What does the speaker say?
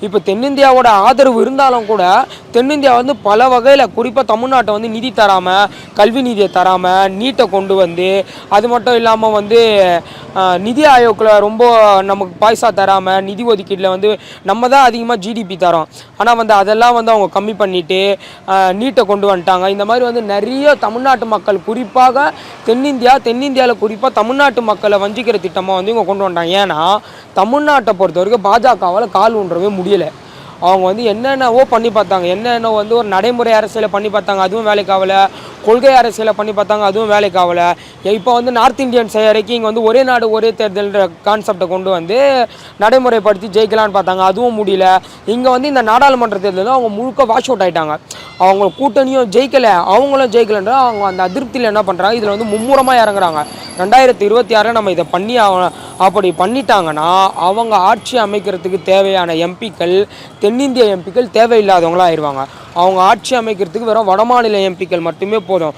இப்போ தென்னிந்தியாவோட ஆதரவு இருந்தாலும் கூட தென்னிந்தியா வந்து பல வகையில் குறிப்பாக தமிழ்நாட்டை வந்து நிதி தராமல், கல்வி நிதியை தராமல், நீட்டை கொண்டு வந்து, அது மட்டும் இல்லாமல் வந்து நிதி ஆயோக்கில் ரொம்ப நமக்கு பைசா தராமல், நிதி ஒதுக்கீட்டில் வந்து நம்ம தான் அதிகமாக ஜிடிபி தரோம். ஆனால் வந்து அதெல்லாம் வந்து அவங்க கம்மி பண்ணிவிட்டு நீட்டை கொண்டு வந்துட்டாங்க. இந்த மாதிரி வந்து நிறைய தமிழ்நாட்டு மக்கள், குறிப்பாக தென்னிந்தியாவில் குறிப்பாக தமிழ்நாட்டு மக்களை வஞ்சிக்கிற திட்டமாக வந்து இவங்க கொண்டு வந்துட்டாங்க. ஏன்னா தமிழ்நாட்டை பொறுத்த வரைக்கும் பாஜகவால் கால் ஊன்றவே முடியலை. அவங்க வந்து என்னென்னவோ பண்ணி பார்த்தாங்க, என்னென்ன வந்து ஒரு நடைமுறை அரசியலை பண்ணி பார்த்தாங்க, அதுவும் வேலைக்கு ஆகலை. கொள்கை அரசியலை பண்ணி பார்த்தாங்க, அதுவும் வேலைக்கு ஆகலை. இப்போ வந்து நார்த் இந்தியன் வரைக்கும் இங்கே வந்து ஒரே நாடு ஒரே தேர்தல்ன்ற கான்செப்டை கொண்டு வந்து நடைமுறைப்படுத்தி ஜெயிக்கலான்னு பார்த்தாங்க, அதுவும் முடியல. இங்கே வந்து இந்த நாடாளுமன்ற தேர்தலில் அவங்க முழுக்க வாஷ் அவுட் ஆகிட்டாங்க. அவங்க கூட்டணியும் ஜெயிக்கலை, அவங்களும் ஜெயிக்கலைன்ற அவங்க அந்த அதிருப்தியில் என்ன பண்ணுறாங்க, இதில் வந்து மும்முரமாக இறங்குறாங்க. 2026 நம்ம இதை பண்ணி அப்படி பண்ணிட்டாங்கன்னா அவங்க ஆட்சி அமைக்கிறதுக்கு தேவையான எம்பிக்கள் தென்னிந்திய எம்பிக்கள் தேவையில்லாதவங்களாக ஆயிடுவாங்க. அவங்க ஆட்சி அமைக்கிறதுக்கு வெறும் வடமாநில எம்பிக்கள் மட்டுமே போதும்.